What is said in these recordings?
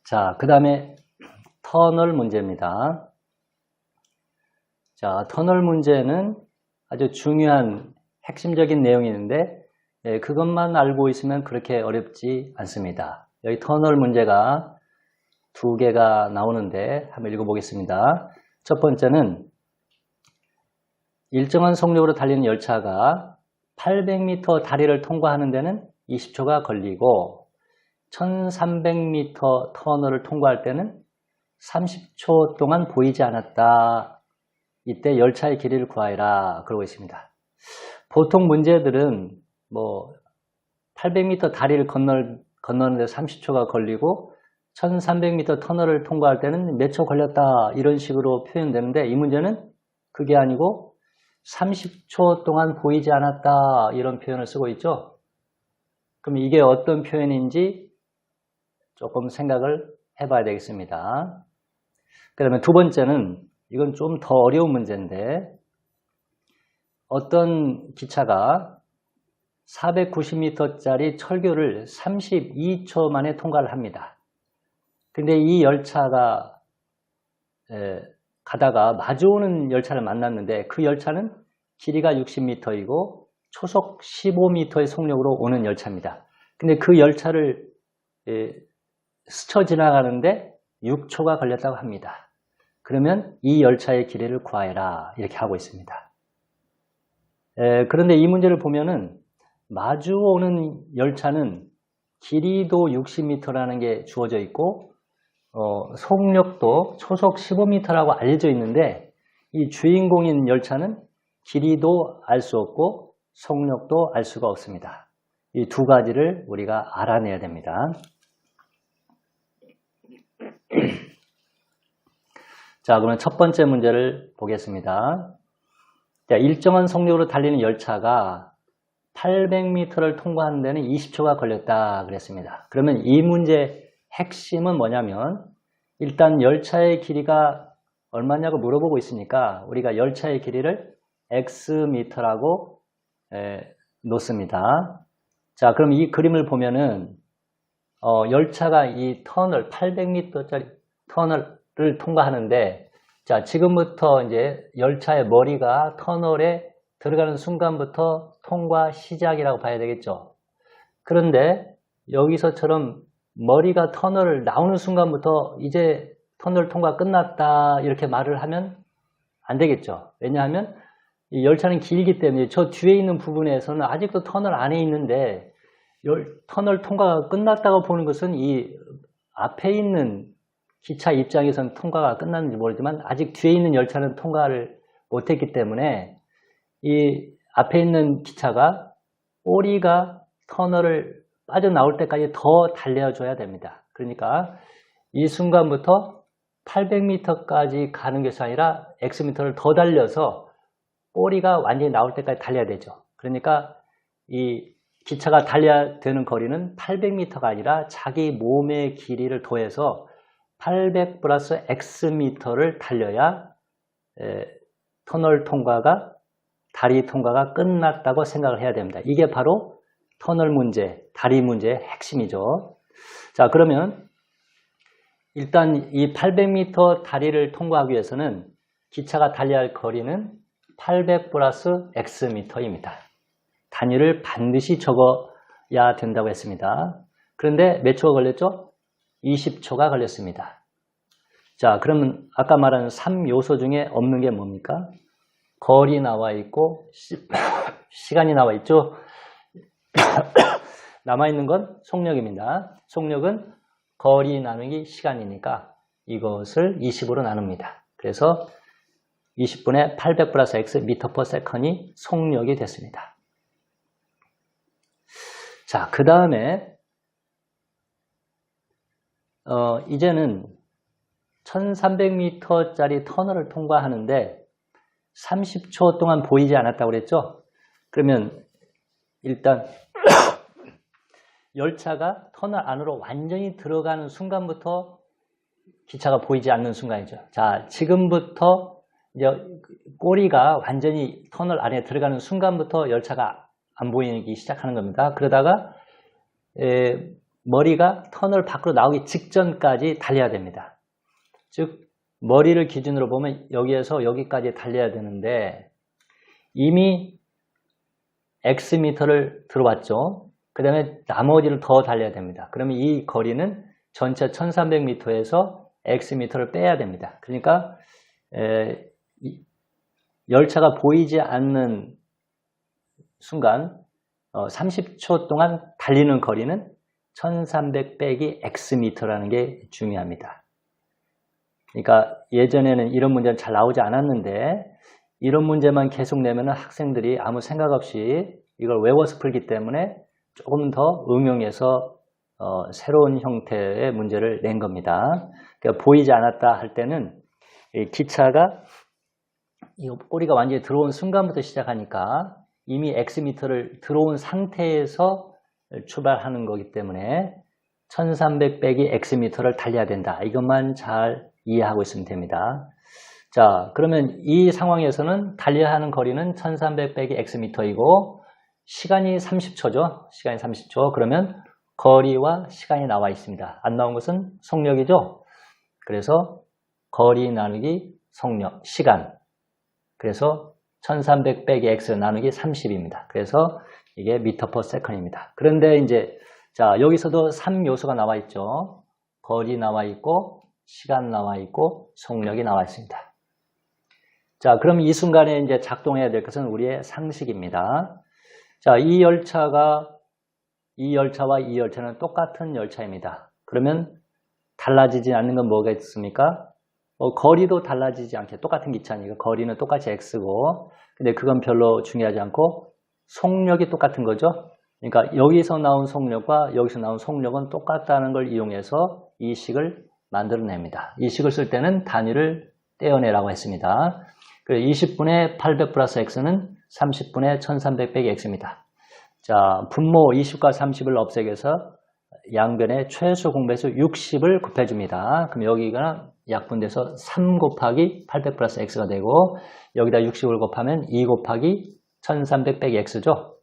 자, 그 다음에 터널 문제입니다. 자, 터널 문제는 아주 중요한 핵심적인 내용이 있는데 그것만 알고 있으면 그렇게 어렵지 않습니다. 여기 터널 문제가 두 개가 나오는데 한번 읽어보겠습니다. 첫 번째는 일정한 속력으로 달리는 열차가 800m 다리를 통과하는 데는 20초가 걸리고 1300m 터널을 통과할 때는 30초 동안 보이지 않았다. 이때 열차의 길이를 구하여라. 그러고 있습니다. 보통 문제들은 뭐 800m 다리를 건너는데 30초가 걸리고 1300m 터널을 통과할 때는 몇 초 걸렸다. 이런 식으로 표현되는데 이 문제는 그게 아니고 30초 동안 보이지 않았다. 이런 표현을 쓰고 있죠. 그럼 이게 어떤 표현인지 조금 생각을 해봐야 되겠습니다. 그다음에 두 번째는 이건 좀 더 어려운 문제인데 어떤 기차가 490m짜리 철교를 32초 만에 통과를 합니다. 근데 이 열차가 가다가 마주오는 열차를 만났는데 그 열차는 길이가 60m이고 초속 15m의 속력으로 오는 열차입니다. 근데 그 열차를 스쳐 지나가는데 6초가 걸렸다고 합니다. 그러면 이 열차의 길이를 구하여라 이렇게 하고 있습니다. 그런데 이 문제를 보면은 마주오는 열차는 길이도 60m라는 게 주어져 있고 속력도 초속 15m라고 알려져 있는데 이 주인공인 열차는 길이도 알 수 없고 속력도 알 수가 없습니다. 이 두 가지를 우리가 알아내야 됩니다. 자, 그러면 첫 번째 문제를 보겠습니다. 자, 일정한 속력으로 달리는 열차가 800m를 통과하는 데는 20초가 걸렸다 그랬습니다. 그러면 이 문제의 핵심은 뭐냐면 일단 열차의 길이가 얼마냐고 물어보고 있으니까 우리가 열차의 길이를 xm라고 놓습니다. 자, 그럼 이 그림을 보면은 열차가 이 터널 800m짜리 터널을 통과하는데 자, 지금부터 이제 열차의 머리가 터널에 들어가는 순간부터 통과 시작이라고 봐야 되겠죠. 그런데 여기서처럼 머리가 터널을 나오는 순간부터 이제 터널 통과 끝났다 이렇게 말을 하면 안 되겠죠. 왜냐하면 이 열차는 길기 때문에 저 뒤에 있는 부분에서는 아직도 터널 안에 있는데 터널 통과가 끝났다고 보는 것은 이 앞에 있는 기차 입장에서는 통과가 끝났는지 모르지만 아직 뒤에 있는 열차는 통과를 못했기 때문에 이 앞에 있는 기차가 꼬리가 터널을 빠져나올 때까지 더 달려줘야 됩니다. 그러니까 이 순간부터 800m까지 가는 것이 아니라 X미터를 더 달려서 꼬리가 완전히 나올 때까지 달려야 되죠. 그러니까 이 기차가 달려야 되는 거리는 800m가 아니라 자기 몸의 길이를 더해서 800 플러스 X미터를 달려야 터널 통과가 다리 통과가 끝났다고 생각을 해야 됩니다. 이게 바로 터널 문제, 다리 문제의 핵심이죠. 자, 그러면 일단 이 800m 다리를 통과하기 위해서는 기차가 달려야 할 거리는 800 플러스 X미터입니다. 단위를 반드시 적어야 된다고 했습니다. 그런데 몇 초가 걸렸죠? 20초가 걸렸습니다. 자, 그러면 아까 말한 3요소 중에 없는 게 뭡니까? 거리 나와 있고 시간이 나와 있죠. 남아있는 건 속력입니다. 속력은 거리 나누기 시간이니까 이것을 20으로 나눕니다. 그래서 20분의 800 플러스 x 미터 퍼 세컨이 속력이 됐습니다. 자, 그 다음에 이제는 1300m짜리 터널을 통과하는데 30초 동안 보이지 않았다고 그랬죠? 그러면 일단 열차가 터널 안으로 완전히 들어가는 순간부터 기차가 보이지 않는 순간이죠. 자, 지금부터 이제 꼬리가 완전히 터널 안에 들어가는 순간부터 열차가 안 보이기 시작하는 겁니다. 그러다가 머리가 터널 밖으로 나오기 직전까지 달려야 됩니다. 즉 머리를 기준으로 보면 여기에서 여기까지 달려야 되는데 이미 X미터를 들어왔죠. 그 다음에 나머지를 더 달려야 됩니다. 그러면 이 거리는 전체 1300m에서 X미터를 빼야 됩니다. 그러니까 열차가 보이지 않는 순간 30초 동안 달리는 거리는 1300 빼기 X미터라는 게 중요합니다. 그러니까 예전에는 이런 문제는 잘 나오지 않았는데 이런 문제만 계속 내면 학생들이 아무 생각 없이 이걸 외워서 풀기 때문에 조금 더 응용해서 새로운 형태의 문제를 낸 겁니다. 그러니까 보이지 않았다 할 때는 이 기차가 이 꼬리가 완전히 들어온 순간부터 시작하니까 이미 X미터를 들어온 상태에서 출발하는 거기 때문에 1300 빼기 X미터를 달려야 된다. 이것만 잘 이해하고 있으면 됩니다. 자, 그러면 이 상황에서는 달려야 하는 거리는 1300 빼기 X미터이고 시간이 30초죠. 시간이 30초. 그러면 거리와 시간이 나와 있습니다. 안 나온 것은 속력이죠. 그래서 거리 나누기 속력, 시간. 그래서 1300 빼기 X 나누기 30입니다. 그래서 이게 미터 퍼 세컨입니다. 그런데 이제 자, 여기서도 3요소가 나와 있죠. 거리 나와 있고 시간 나와 있고 속력이 나와 있습니다. 자, 그럼 이 순간에 이제 작동해야 될 것은 우리의 상식입니다. 자, 이 열차와 이 열차는 똑같은 열차입니다. 그러면 달라지지 않는 건 뭐가 있습니까? 거리도 달라지지 않게 똑같은 기차니까 거리는 똑같이 X고 근데 그건 별로 중요하지 않고 속력이 똑같은 거죠. 그러니까 여기서 나온 속력과 여기서 나온 속력은 똑같다는 걸 이용해서 이 식을 만들어냅니다. 이 식을 쓸 때는 단위를 떼어내라고 했습니다. 20분의 800 플러스 X는 30분의 1300 빼기 X입니다. 자, 분모 20과 30을 없애겨서 양변의 최소 공배수 60을 곱해줍니다. 그럼 여기가 약분돼서 3 곱하기 800 플러스 X가 되고 여기다 60을 곱하면 2 곱하기 1300 빼기 X죠.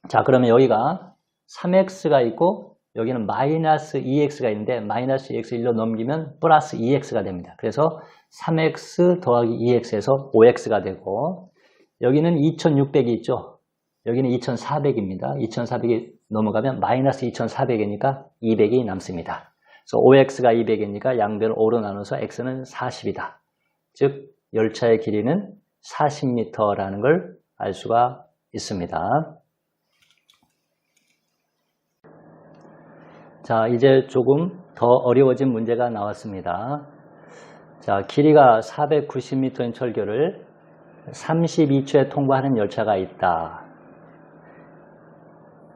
자, 그러면 여기가 3X가 있고 여기는 마이너스 2X가 있는데 마이너스 2X 1로 넘기면 플러스 2X가 됩니다. 그래서 3X 더하기 2X에서 5X가 되고 여기는 2600이 있죠. 여기는 2400입니다. 2400이 넘어가면 마이너스 2400이니까 200이 남습니다. 그래서 5X가 200이니까 양변을 5로 나눠서 X는 40이다. 즉 열차의 길이는 40m라는 걸 알 수가 있습니다. 자, 이제 조금 더 어려워진 문제가 나왔습니다. 자, 길이가 490m인 철교를 32초에 통과하는 열차가 있다.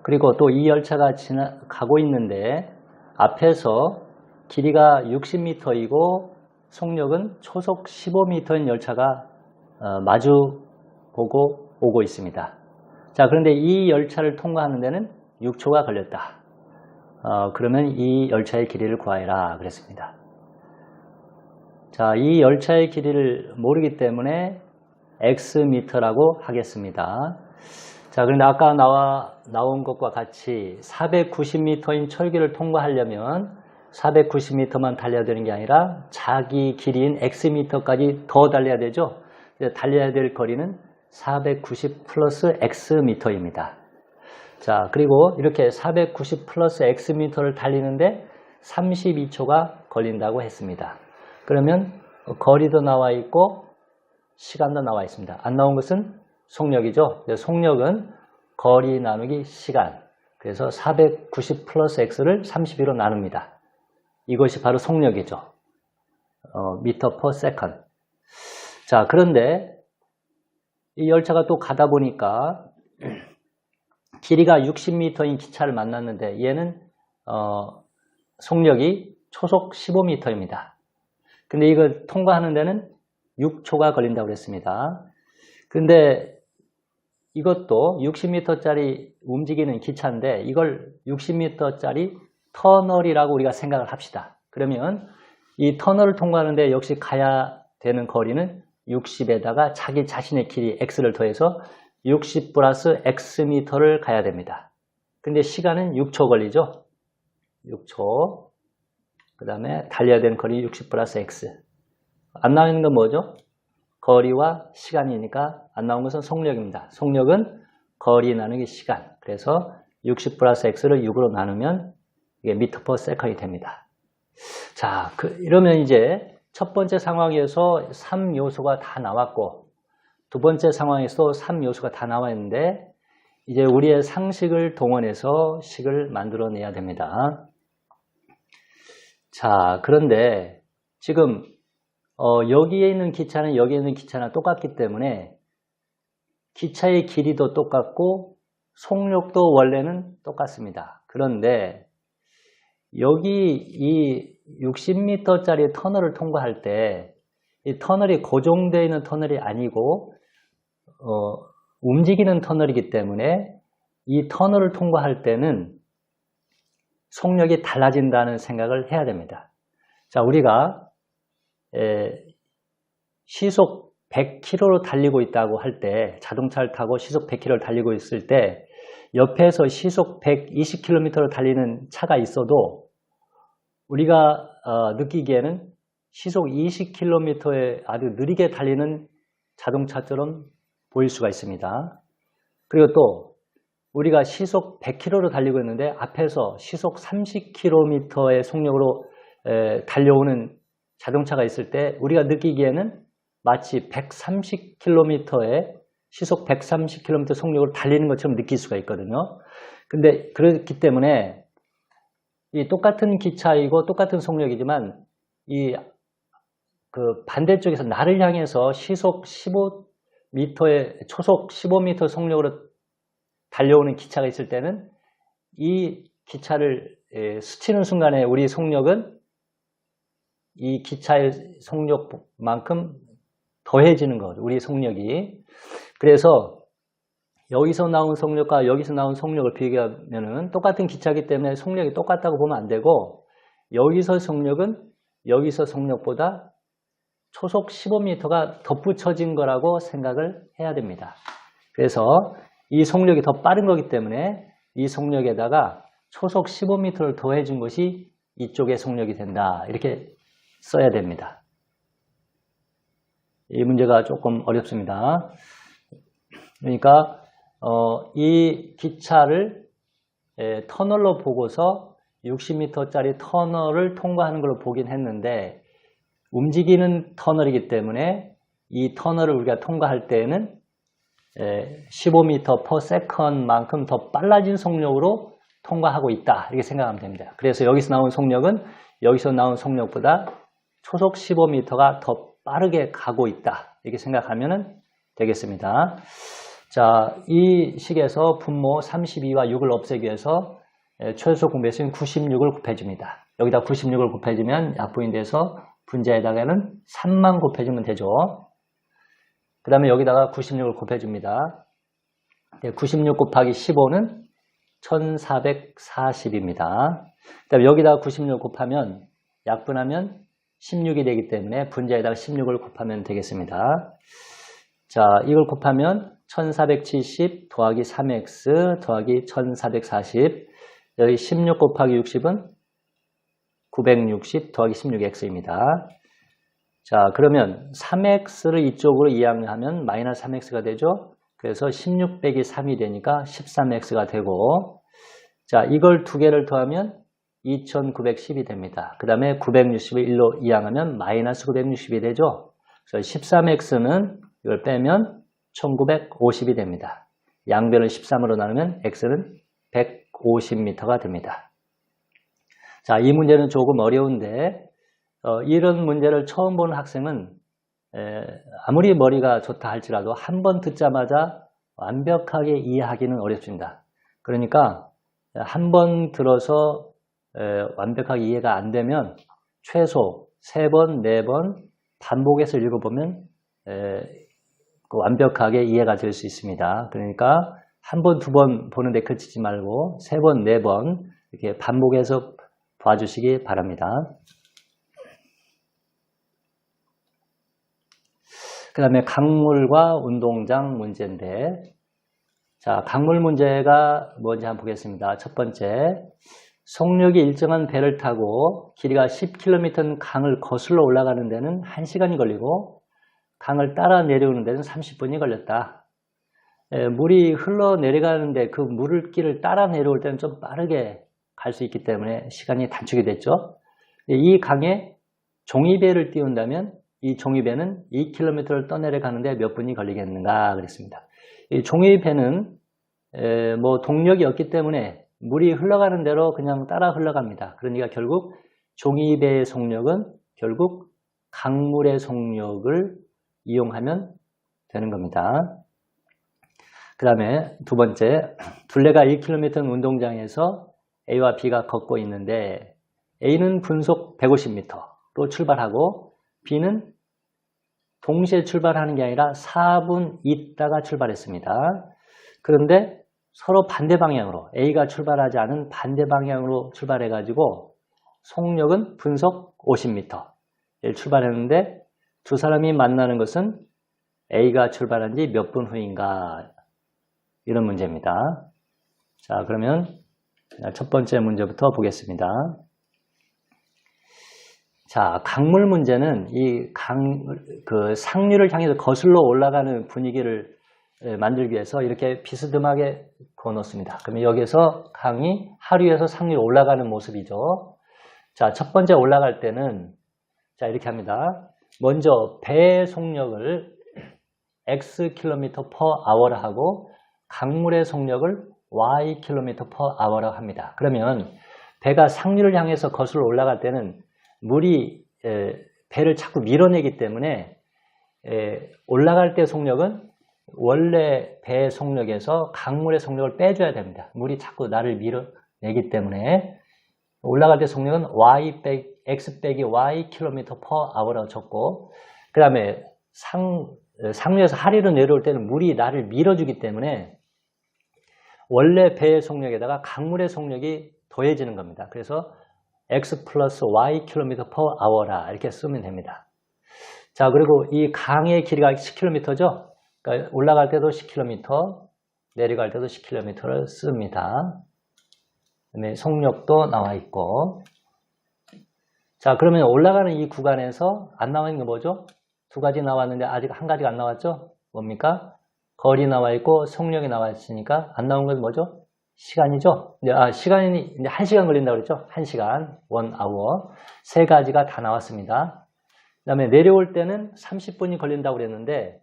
그리고 또 이 열차가 가고 있는데 앞에서 길이가 60m이고 속력은 초속 15m인 열차가 마주보고 오고 있습니다. 자, 그런데 이 열차를 통과하는 데는 6초가 걸렸다. 그러면 이 열차의 길이를 구하여라 그랬습니다. 자, 이 열차의 길이를 모르기 때문에 X미터라고 하겠습니다. 자, 그런데 아까 나온 것과 같이 490m인 철기를 통과하려면 490m만 달려야 되는 게 아니라 자기 길이인 X미터까지 더 달려야 되죠. 달려야 될 거리는 490 플러스 X미터입니다. 자, 그리고 이렇게 490 플러스 X미터를 달리는데 32초가 걸린다고 했습니다. 그러면 거리도 나와 있고 시간도 나와 있습니다. 안 나온 것은 속력이죠. 속력은 거리 나누기 시간. 그래서 490 플러스 X를 32로 나눕니다. 이것이 바로 속력이죠. 미터 퍼 세컨. 자, 그런데 이 열차가 또 가다 보니까 길이가 60m인 기차를 만났는데 얘는 속력이 초속 15m입니다. 근데 이걸 통과하는 데는 6초가 걸린다고 그랬습니다. 근데 이것도 60m짜리 움직이는 기차인데 이걸 60m짜리 터널이라고 우리가 생각을 합시다. 그러면 이 터널을 통과하는데 역시 가야 되는 거리는 60에다가 자기 자신의 길이 X를 더해서 60 플러스 X미터를 가야 됩니다. 근데 시간은 6초 걸리죠. 6초. 그 다음에 달려야 되는 거리 60 플러스 x. 안 나와 있는 건 뭐죠? 거리와 시간이니까 안 나온 것은 속력입니다. 속력은 거리 나누기 시간. 그래서 60 플러스 x를 6으로 나누면 이게 미터 퍼 세컨이 됩니다. 자, 이러면 이제 첫 번째 상황에서 3요소가 다 나왔고 두 번째 상황에서 3요소가 다 나와 있는데 이제 우리의 상식을 동원해서 식을 만들어내야 됩니다. 자, 그런데 지금 여기에 있는 기차는 여기에 있는 기차랑 똑같기 때문에 기차의 길이도 똑같고 속력도 원래는 똑같습니다. 그런데 여기 이 60m짜리 터널을 통과할 때 이 터널이 고정되어 있는 터널이 아니고 움직이는 터널이기 때문에 이 터널을 통과할 때는 속력이 달라진다는 생각을 해야 됩니다. 자, 우리가 시속 100km로 달리고 있다고 할 때 자동차를 타고 시속 100km를 달리고 있을 때 옆에서 시속 120km로 달리는 차가 있어도 우리가 느끼기에는 시속 20km에 아주 느리게 달리는 자동차처럼 보일 수가 있습니다. 그리고 또 우리가 시속 100km로 달리고 있는데 앞에서 시속 30km의 속력으로 달려오는 자동차가 있을 때 우리가 느끼기에는 마치 130km의 시속 130km 속력으로 달리는 것처럼 느낄 수가 있거든요. 근데 그렇기 때문에 이 똑같은 기차이고 똑같은 속력이지만 이 반대쪽에서 나를 향해서 시속 15m의 초속 15m 속력으로 달려오는 기차가 있을 때는 이 기차를 스치는 순간에 우리 속력은 이 기차의 속력만큼 더해지는 거죠. 우리 속력이. 그래서 여기서 나온 속력과 여기서 나온 속력을 비교하면은 똑같은 기차이기 때문에 속력이 똑같다고 보면 안 되고 여기서 속력은 여기서 속력보다 초속 15m가 덧붙여진 거라고 생각을 해야 됩니다. 그래서 이 속력이 더 빠른 거기 때문에 이 속력에다가 초속 15m를 더해준 것이 이쪽의 속력이 된다. 이렇게 써야 됩니다. 이 문제가 조금 어렵습니다. 그러니까 이 기차를 터널로 보고서 60m짜리 터널을 통과하는 걸로 보긴 했는데 움직이는 터널이기 때문에 이 터널을 우리가 통과할 때에는 15m per second만큼 더 빨라진 속력으로 통과하고 있다. 이렇게 생각하면 됩니다. 그래서 여기서 나온 속력은 여기서 나온 속력보다 초속 15m가 더 빠르게 가고 있다. 이렇게 생각하면 되겠습니다. 자, 이 식에서 분모 32와 6을 없애기 위해서 최소 공배수인 96을 곱해줍니다. 여기다 96을 곱해주면 약분이 돼서 분자에다가는 3만 곱해주면 되죠. 그 다음에 여기다가 96을 곱해줍니다. 96 곱하기 15는 1440입니다. 그 다음에 여기다가 96을 곱하면 약분하면 16이 되기 때문에 분자에다가 16을 곱하면 되겠습니다. 자, 이걸 곱하면 1470 더하기 3x 더하기 1440 여기 16 곱하기 60은 960 더하기 16x입니다. 자, 그러면 3x를 이쪽으로 이항하면 마이너스 3x가 되죠. 그래서 16 빼기 3이 되니까 13x가 되고 자, 이걸 두 개를 더하면 2910이 됩니다. 그 다음에 960을 1로 이항하면 마이너스 960이 되죠. 그래서 13x는 이걸 빼면 1950이 됩니다. 양변을 13으로 나누면 x는 150m가 됩니다. 자, 이 문제는 조금 어려운데 이런 문제를 처음 보는 학생은 아무리 머리가 좋다 할지라도 한 번 듣자마자 완벽하게 이해하기는 어렵습니다. 그러니까 한 번 들어서 완벽하게 이해가 안 되면 최소 3번, 4번 반복해서 읽어보면 완벽하게 이해가 될 수 있습니다. 그러니까 한 번, 두 번 보는데 그치지 말고 3번, 4번 이렇게 반복해서 봐주시기 바랍니다. 그 다음에 강물과 운동장 문제인데 자, 강물 문제가 뭔지 한번 보겠습니다. 첫 번째, 속력이 일정한 배를 타고 길이가 10km인 강을 거슬러 올라가는 데는 1시간이 걸리고 강을 따라 내려오는 데는 30분이 걸렸다. 물이 흘러내려가는데 그 물길을 따라 내려올 때는 좀 빠르게 갈 수 있기 때문에 시간이 단축이 됐죠. 이 강에 종이배를 띄운다면 이 종이배는 2km를 떠내려가는데 몇 분이 걸리겠는가 그랬습니다. 이 종이배는 뭐 동력이 없기 때문에 물이 흘러가는 대로 그냥 따라 흘러갑니다. 그러니까 결국 종이배의 속력은 결국 강물의 속력을 이용하면 되는 겁니다. 그 다음에 두 번째, 둘레가 1km 운동장에서 A와 B가 걷고 있는데 A는 분속 150m로 출발하고 B는 동시에 출발하는 게 아니라 4분 있다가 출발했습니다. 그런데 서로 반대 방향으로 A가 출발하지 않은 반대 방향으로 출발해가지고 속력은 분속 50m를 출발했는데 두 사람이 만나는 것은 A가 출발한 지 몇 분 후인가 이런 문제입니다. 자, 그러면 첫 번째 문제부터 보겠습니다. 자, 강물 문제는 그 상류를 향해서 거슬러 올라가는 분위기를 만들기 위해서 이렇게 비스듬하게 그어놓습니다. 그러면 여기서 강이 하류에서 상류로 올라가는 모습이죠. 자, 첫 번째 올라갈 때는 자, 이렇게 합니다. 먼저 배의 속력을 x km/h로 하고 강물의 속력을 y km/h로 합니다. 그러면 배가 상류를 향해서 거슬러 올라갈 때는 물이 배를 자꾸 밀어내기 때문에 올라갈 때 속력은 원래 배의 속력에서 강물의 속력을 빼줘야 됩니다. 물이 자꾸 나를 밀어내기 때문에 올라갈 때 속력은 x 빼기 y km/h라고 적고 그 다음에 상류에서 하류로 내려올 때는 물이 나를 밀어주기 때문에 원래 배의 속력에다가 강물의 속력이 더해지는 겁니다. 그래서 x 플러스 y km/h라 이렇게 쓰면 됩니다. 자, 그리고 이 강의 길이가 10km죠. 그러니까 올라갈 때도 10km, 내려갈 때도 10km를 씁니다. 그다음에 속력도 나와 있고. 자, 그러면 올라가는 이 구간에서 안 나와 있는 게 뭐죠? 두 가지 나왔는데 아직 한 가지가 안 나왔죠? 뭡니까? 거리 나와 있고 속력이 나와 있으니까 안 나온 건 뭐죠? 시간이죠? 시간이 이제 1시간 걸린다고 그랬죠? 1시간, 1hour. 세 가지가 다 나왔습니다. 그 다음에 내려올 때는 30분이 걸린다고 그랬는데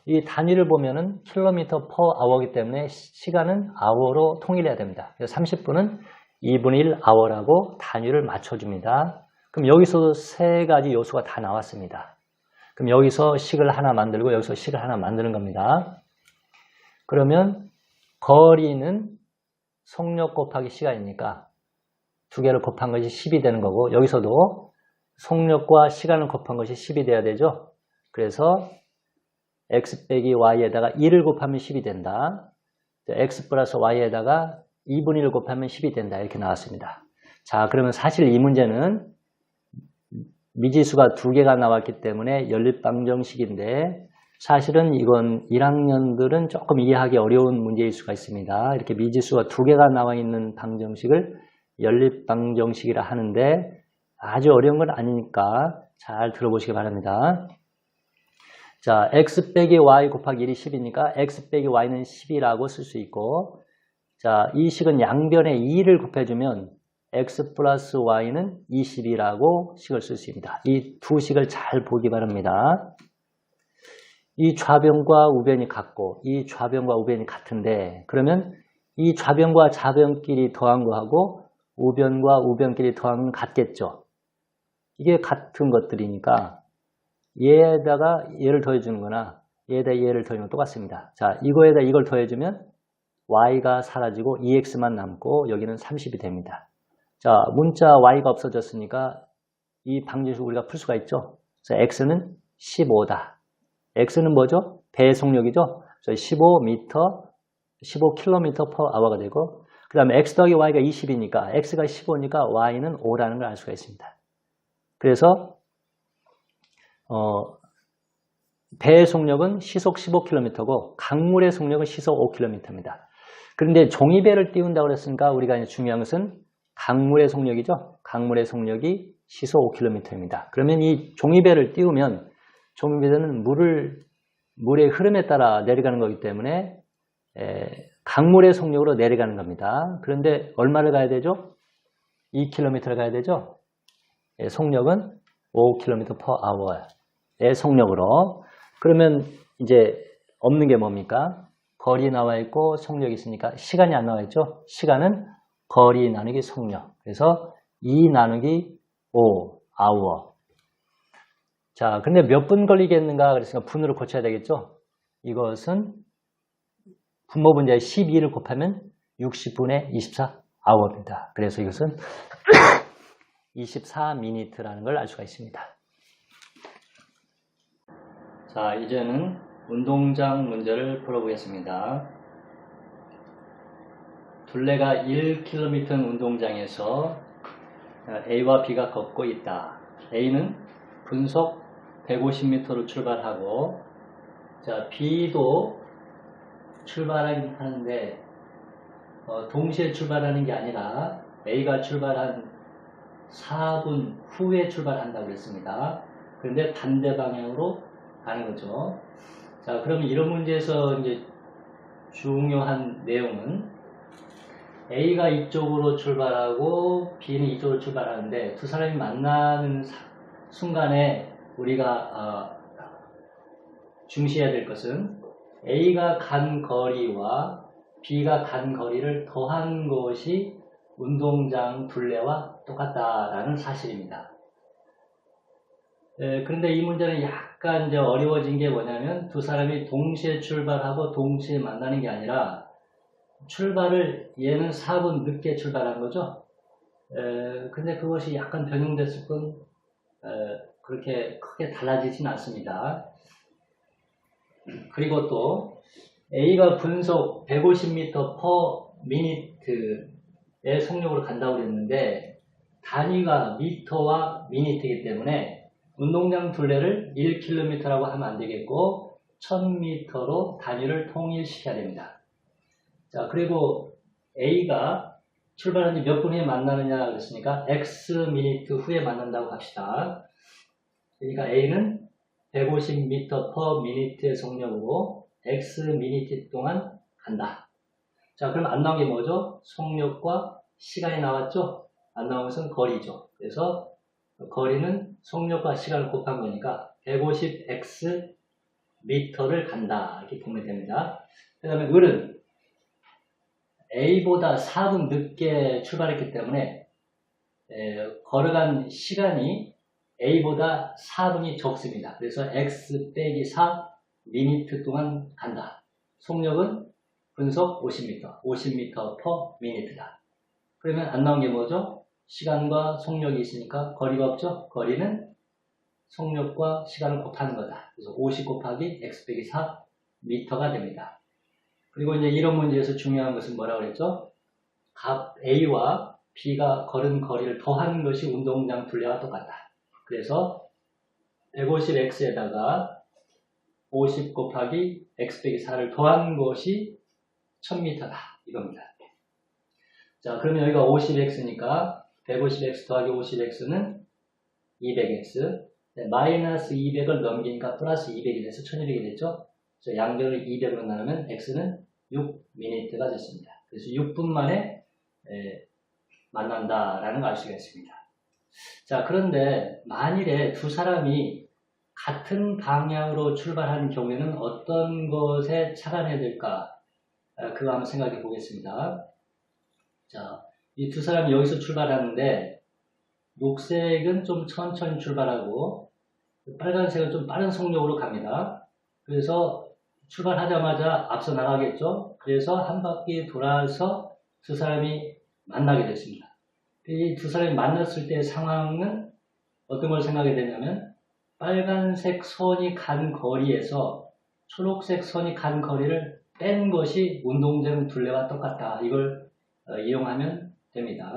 이 단위를 보면은 km/h이기 때문에 시간은 hour로 통일해야 됩니다. 그래서 30분은 2분의 1 hour라고 단위를 맞춰줍니다. 그럼 여기서도 세 가지 요소가 다 나왔습니다. 그럼 여기서 식을 하나 만들고 여기서 식을 하나 만드는 겁니다. 그러면 거리는 속력 곱하기 시간이니까 두 개를 곱한 것이 10이 되는 거고 여기서도 속력과 시간을 곱한 것이 10이 돼야 되죠. 그래서 x 빼기 y에다가 1을 곱하면 10이 된다. x 플러스 y에다가 2분의 1을 곱하면 10이 된다. 이렇게 나왔습니다. 자, 그러면 사실 이 문제는 미지수가 두 개가 나왔기 때문에 연립방정식인데 사실은 이건 1학년들은 조금 이해하기 어려운 문제일 수가 있습니다. 이렇게 미지수가 두 개가 나와 있는 방정식을 연립방정식이라 하는데 아주 어려운 건 아니니까 잘 들어보시기 바랍니다. 자, x 빼기 y 곱하기 1이 10이니까 x 빼기 y는 10이라고 쓸 수 있고 자, 이 식은 양변에 2를 곱해주면 x 플러스 y는 20이라고 식을 쓸 수 있습니다. 이 두 식을 잘 보기 바랍니다. 이 좌변과 우변이 같고 이 좌변과 우변이 같은데 그러면 이 좌변과 좌변끼리 더한 거하고 우변과 우변끼리 더한 건 같겠죠. 이게 같은 것들이니까 얘에다가 얘를 더해주는 거나 얘에다 얘를 더해주면 똑같습니다. 자, 이거에다 이걸 더해주면 y가 사라지고 2x만 남고 여기는 30이 됩니다. 자, 문자 y가 없어졌으니까 이 방정식 우리가 풀 수가 있죠. 그래서 x는 15다. x는 뭐죠? 배의 속력이죠. 15km/h가 되고 그 다음에 x 더하기 y가 20이니까 x가 15니까 y는 5라는 걸 알 수가 있습니다. 그래서 배의 속력은 시속 15km고 강물의 속력은 시속 5km입니다. 그런데 종이배를 띄운다고 그랬으니까 우리가 이제 중요한 것은 강물의 속력이죠. 강물의 속력이 시속 5km입니다. 그러면 이 종이배를 띄우면 종이배는 물의 흐름에 따라 내려가는 거기 때문에 강물의 속력으로 내려가는 겁니다. 그런데 얼마를 가야 되죠? 2km를 가야 되죠. 속력은 5km/h의 속력으로. 그러면 이제 없는 게 뭡니까? 거리 나와 있고 속력이 있으니까 시간이 안 나와 있죠. 시간은 거리 나누기 속력. 그래서 2 나누기 5, hour. 자, 근데 몇 분 걸리겠는가? 그랬으니까 분으로 고쳐야 되겠죠. 이것은 분모분자의 12를 곱하면 60분의 24 hour입니다. 그래서 이것은 24미니트라는 걸 알 수가 있습니다. 자, 이제는 운동장 문제를 풀어보겠습니다. 둘레가 1km 운동장에서 A와 B가 걷고 있다. A는 분속 150m로 출발하고, 자, B도 출발하는데 동시에 출발하는 게 아니라 A가 출발한 4분 후에 출발한다고 그랬습니다. 그런데 반대 방향으로 가는 거죠. 자, 그러면 이런 문제에서 이제 중요한 내용은 A가 이쪽으로 출발하고 B는 이쪽으로 출발하는데 두 사람이 만나는 순간에 우리가 중시해야 될 것은 A가 간 거리와 B가 간 거리를 더한 것이 운동장 둘레와 똑같다라는 사실입니다. 그런데 이 문제는 약간 이제 어려워진 게 뭐냐면 두 사람이 동시에 출발하고 동시에 만나는 게 아니라 출발을 얘는 4분 늦게 출발한 거죠. 근데 그것이 약간 변형됐을 뿐 그렇게 크게 달라지진 않습니다. 그리고 또 A가 분속 150m/min의 속력으로 간다고 그랬는데 단위가 미터와 미니트이기 때문에 운동장 둘레를 1km라고 하면 안 되겠고 1000m로 단위를 통일시켜야 됩니다. 자, 그리고 A가 출발한 지 몇 분 후에 만나느냐 그랬으니까 X 미니트 후에 만난다고 합시다. 그러니까 A는 150m/min의 속력으로 X 미니트 동안 간다. 자, 그럼 안 나온 게 뭐죠? 속력과 시간이 나왔죠? 안 나온 것은 거리죠. 그래서 거리는 속력과 시간을 곱한 거니까 150x 미터를 간다. 이렇게 보면 됩니다. 그 다음에 을은 A보다 4분 늦게 출발했기 때문에 걸어간 시간이 A보다 4분이 적습니다. 그래서 x 빼기 4 미니트 동안 간다. 속력은 분속 50m, 50m/min다. 그러면 안 나온 게 뭐죠? 시간과 속력이 있으니까 거리가 없죠? 거리는 속력과 시간을 곱하는 거다. 그래서 50 곱하기 x 빼기 4 미터가 됩니다. 그리고 이제 이런 문제에서 중요한 것은 뭐라고 그랬죠? 값 A와 B가 걸은 거리를 더하는 것이 운동장 둘레와 똑같다. 그래서 150x에다가 50 곱하기 x 빼기 4를 더한 것이 1000m다. 이겁니다. 자, 그러면 여기가 50x니까 150x 더하기 50x는 200x. 마이너스 200을 넘기니까 플러스 200이 돼서 1200이 됐죠? 그래서 양변을 200으로 나누면 x는 6미니트가 됐습니다. 그래서 6분 만에 만난다라는 걸 알 수가 있습니다. 자, 그런데 만일에 두 사람이 같은 방향으로 출발하는 경우에는 어떤 것에 착안해야 될까? 그거 한번 생각해 보겠습니다. 자, 이 두 사람이 여기서 출발하는데 녹색은 좀 천천히 출발하고 빨간색은 좀 빠른 속력으로 갑니다. 그래서 출발하자마자 앞서 나가겠죠. 그래서 한 바퀴 돌아서 두 사람이 만나게 됐습니다. 이 두 사람이 만났을 때의 상황은 어떤 걸 생각하게 되냐면 빨간색 선이 간 거리에서 초록색 선이 간 거리를 뺀 것이 운동장 둘레와 똑같다. 이걸 이용하면 됩니다.